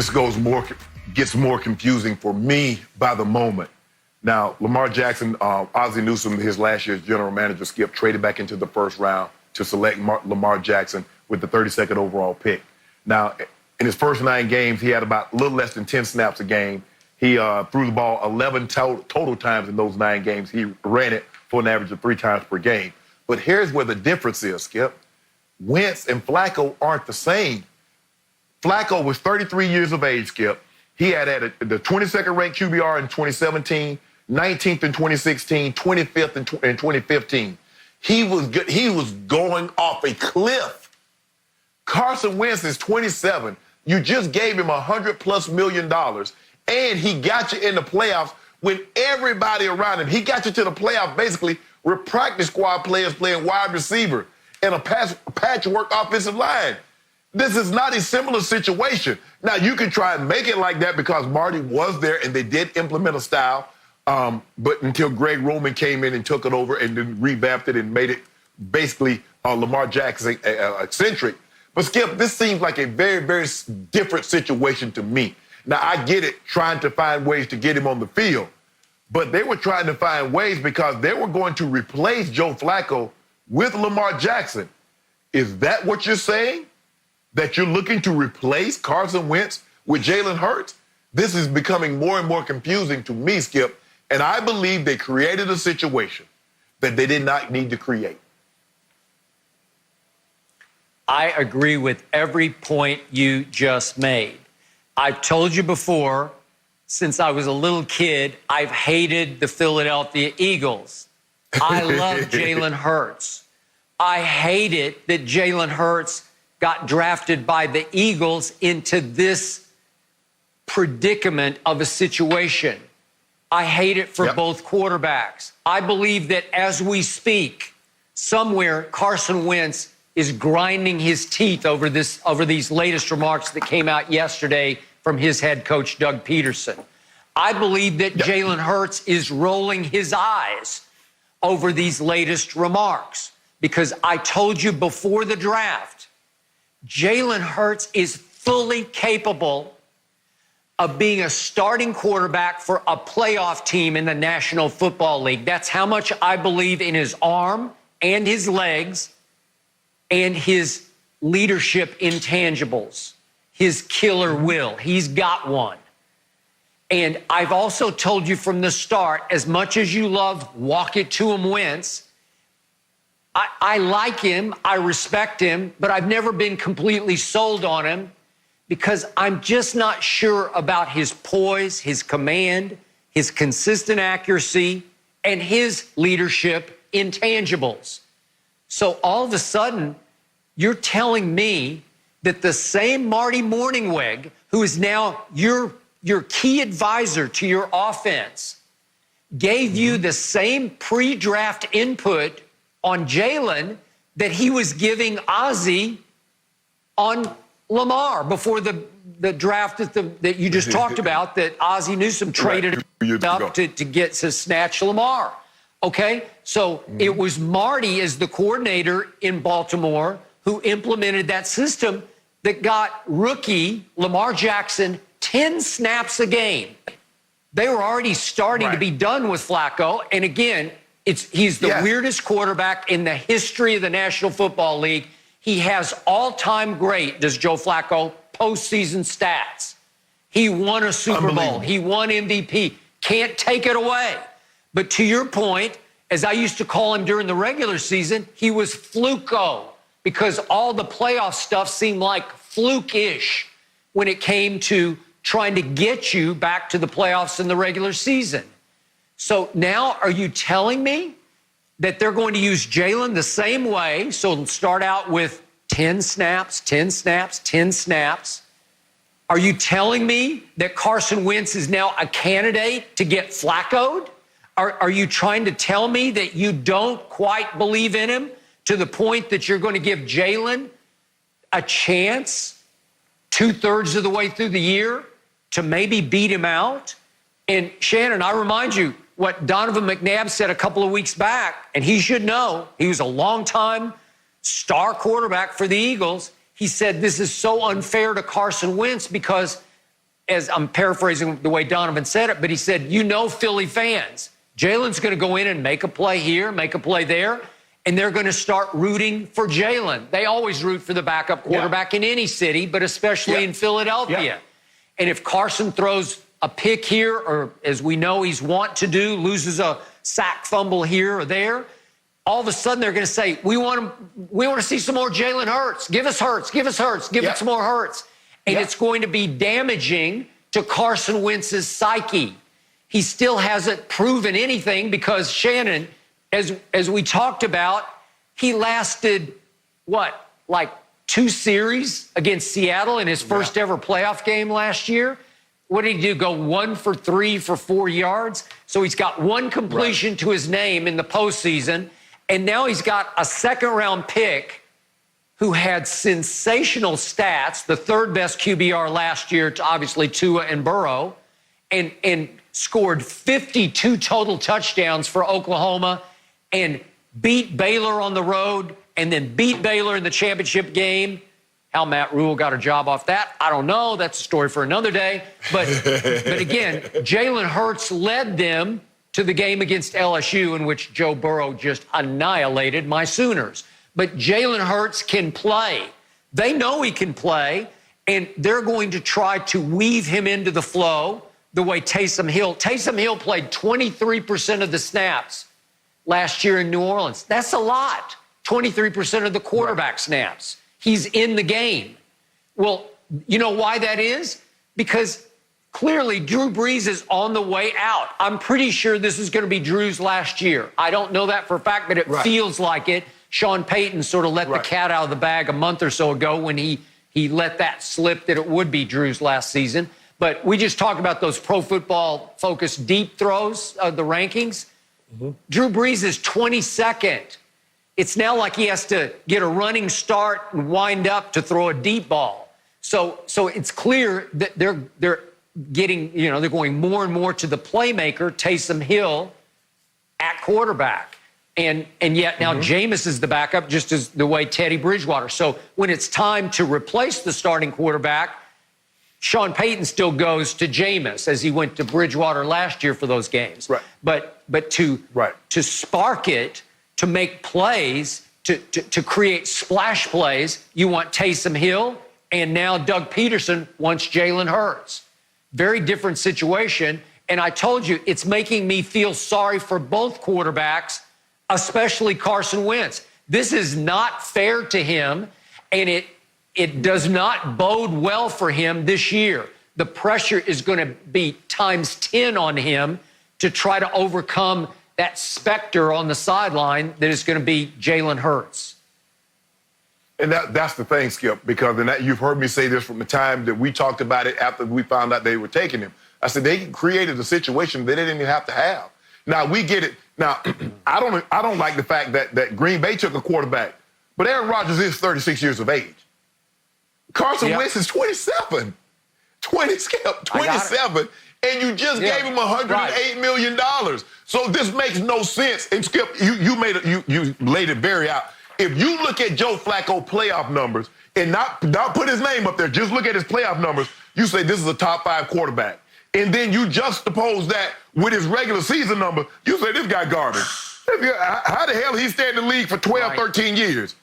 Skip, gets more confusing for me by the moment. Now, Lamar Jackson, Ozzie Newsome, his last year's general manager, Skip, traded back into the first round to select Lamar Jackson with the 32nd overall pick. Now, in his first 9 games, he had about a little less than 10 snaps a game. He threw the ball 11 total times in those 9 games. He ran it for an average of 3 times per game. But here's where the difference is, Skip. Wentz and Flacco aren't the same. Flacco was 33 years of age, Skip. He had the 22nd ranked QBR in 2017, 19th in 2016, 25th in 2015. He was good. He was going off a cliff. Carson Wentz is 27. You just gave him $100+ million, and he got you in the playoffs when everybody around him. He got you to the playoffs basically with practice squad players playing wide receiver and a patchwork offensive line. This is not a similar situation. Now, you can try and make it like that because Marty was there and they did implement a style, but until Greg Roman came in and took it over and then revamped it and made it basically Lamar Jackson eccentric. But, Skip, this seems like a very, very different situation to me. Now, I get it, trying to find ways to get him on the field, but they were trying to find ways because they were going to replace Joe Flacco with Lamar Jackson. Is that what you're saying? That you're looking to replace Carson Wentz with Jalen Hurts? This is becoming more and more confusing to me, Skip, and I believe they created a situation that they did not need to create. I agree with every point you just made. I've told you before, since I was a little kid, I've hated the Philadelphia Eagles. I love Jalen Hurts. I hate it that Jalen Hurts got drafted by the Eagles into this predicament of a situation. I hate it for both quarterbacks. I believe that as we speak, somewhere Carson Wentz is grinding his teeth over these latest remarks that came out yesterday from his head coach, Doug Pederson. I believe that Jalen Hurts is rolling his eyes over these latest remarks because I told you before the draft, Jalen Hurts is fully capable of being a starting quarterback for a playoff team in the National Football League. That's how much I believe in his arm and his legs and his leadership intangibles, his killer will. He's got one. And I've also told you from the start, as much as you love walk it to him Wentz, I like him, I respect him, but I've never been completely sold on him because I'm just not sure about his poise, his command, his consistent accuracy, and his leadership intangibles. So all of a sudden, you're telling me that the same Marty Mornhinweg, who is now your key advisor to your offense, gave you the same pre-draft input on Jalen that he was giving Ozzie on Lamar before the draft that you just talked about, that Ozzie Newsome traded up to snatch Lamar. Okay, so it was Marty as the coordinator in Baltimore who implemented that system that got rookie Lamar Jackson 10 snaps a game. They were already starting to be done with Flacco, and again, he's the weirdest quarterback in the history of the National Football League. He has all-time great, does Joe Flacco, postseason stats. He won a Super Bowl. He won MVP. Can't take it away. But to your point, as I used to call him during the regular season, he was fluko because all the playoff stuff seemed like fluke-ish when it came to trying to get you back to the playoffs in the regular season. So now are you telling me that they're going to use Jalen the same way? So it'll start out with 10 snaps, 10 snaps, 10 snaps. Are you telling me that Carson Wentz is now a candidate to get Flacco'd? Are you trying to tell me that you don't quite believe in him to the point that you're going to give Jalen a chance 2/3 of the way through the year to maybe beat him out? And Shannon, I remind you what Donovan McNabb said a couple of weeks back, and he should know, he was a longtime star quarterback for the Eagles. he said this is so unfair to Carson Wentz because, as I'm paraphrasing the way Donovan said it, but he said, Philly fans, Jalen's going to go in and make a play here, make a play there, and they're going to start rooting for Jalen. They always root for the backup quarterback in any city, but especially in Philadelphia. Yeah. And if Carson throws a pick here, or as we know he's wont to do, loses a sack fumble here or there, all of a sudden they're going to say, we want to see some more Jalen Hurts. Give us Hurts, give us Hurts, give us some more Hurts. And it's going to be damaging to Carson Wentz's psyche. He still hasn't proven anything because Shannon, as we talked about, he lasted, like 2 series against Seattle in his first ever playoff game last year. What did he do? Go 1 for 3 for 4 yards? So he's got 1 completion to his name in the postseason, and now he's got a second-round pick who had sensational stats, the 3rd best QBR last year to obviously Tua and Burrow, and scored 52 total touchdowns for Oklahoma and beat Baylor on the road and then beat Baylor in the championship game. How Matt Rule got a job off that, I don't know. That's a story for another day. But again, Jalen Hurts led them to the game against LSU in which Joe Burrow just annihilated my Sooners. But Jalen Hurts can play. They know he can play, and they're going to try to weave him into the flow the way Taysom Hill. Taysom Hill played 23% of the snaps last year in New Orleans. That's a lot. 23% of the quarterback snaps. He's in the game. Well, you know why that is? Because clearly Drew Brees is on the way out. I'm pretty sure this is going to be Drew's last year. I don't know that for a fact, but it feels like it. Sean Payton sort of let the cat out of the bag a month or so ago when he let that slip that it would be Drew's last season. But we just talked about those Pro Football Focus deep throws of the rankings. Drew Brees is 22nd. It's now like he has to get a running start and wind up to throw a deep ball. So it's clear that they're getting, they're going more and more to the playmaker, Taysom Hill, at quarterback. And yet now Jameis is the backup, just as the way Teddy Bridgewater. So when it's time to replace the starting quarterback, Sean Payton still goes to Jameis as he went to Bridgewater last year for those games. But to spark it, to make plays, to create splash plays, you want Taysom Hill, and now Doug Pederson wants Jalen Hurts. Very different situation. And I told you, it's making me feel sorry for both quarterbacks, especially Carson Wentz. This is not fair to him, and it does not bode well for him this year. The pressure is going to be times 10 on him to try to overcome that specter on the sideline that is going to be Jalen Hurts. And that's the thing, Skip, because you've heard me say this from the time that we talked about it after we found out they were taking him. I said they created a situation that they didn't even have to have. Now, we get it. Now, I don't like the fact that Green Bay took a quarterback, but Aaron Rodgers is 36 years of age. Carson Wentz is 27. 27. And you just gave him $108 million. So this makes no sense. And Skip, you laid it very out. If you look at Joe Flacco playoff numbers and not put his name up there, just look at his playoff numbers, you say this is a top 5 quarterback. And then you juxtapose that with his regular season number, you say this guy garbage. How the hell he stayed in the league for 12, 13 years?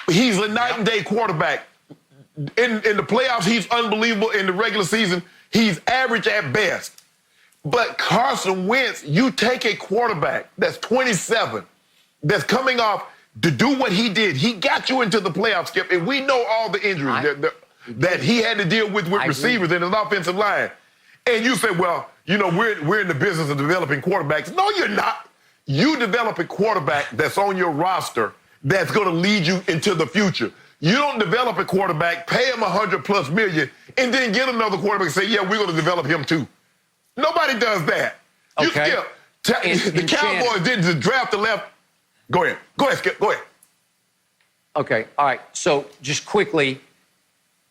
He's a night and day quarterback. In the playoffs, he's unbelievable. In the regular season, he's average at best. But Carson Wentz, you take a quarterback that's 27, that's coming off to do what he did. He got you into the playoffs, Skip, and we know all the injuries that he had to deal with receivers in his offensive line. And you say, well, we're in the business of developing quarterbacks. No, you're not. You develop a quarterback that's on your roster that's going to lead you into the future. You don't develop a quarterback, pay him $100+ million, and then get another quarterback and say, yeah, we're going to develop him too. Nobody does that. Okay. The Cowboys didn't draft the left. Go ahead. Go ahead, Skip. Go ahead. Okay. All right. So just quickly,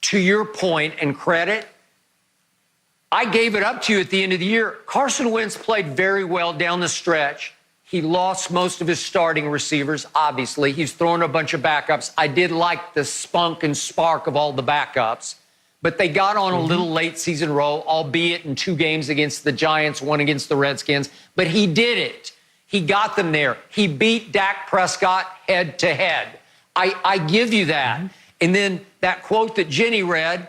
to your point and credit, I gave it up to you at the end of the year. Carson Wentz played very well down the stretch. He lost most of his starting receivers, obviously. He's thrown a bunch of backups. I did like the spunk and spark of all the backups. But they got on a little late season roll, albeit in 2 games against the Giants, 1 against the Redskins. But he did it. He got them there. He beat Dak Prescott head to head. I give you that. And then that quote that Jenny read,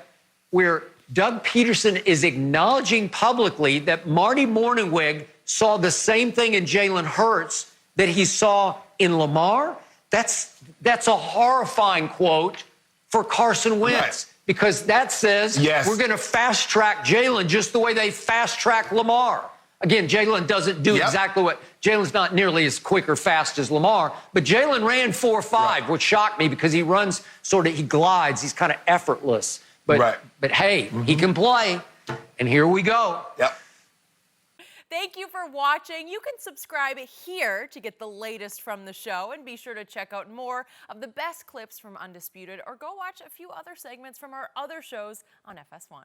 where Doug Pederson is acknowledging publicly that Marty Mornhinweg saw the same thing in Jalen Hurts that he saw in Lamar. That's a horrifying quote for Carson Wentz. Right. Because that says we're going to fast track Jalen just the way they fast track Lamar. Again, Jalen doesn't do exactly what Jalen's not nearly as quick or fast as Lamar, but Jalen ran 4.5, which shocked me because he runs he glides, he's kind of effortless. But hey, he can play, and here we go. Yep. Thank you for watching. You can subscribe here to get the latest from the show, and be sure to check out more of the best clips from Undisputed, or go watch a few other segments from our other shows on FS1.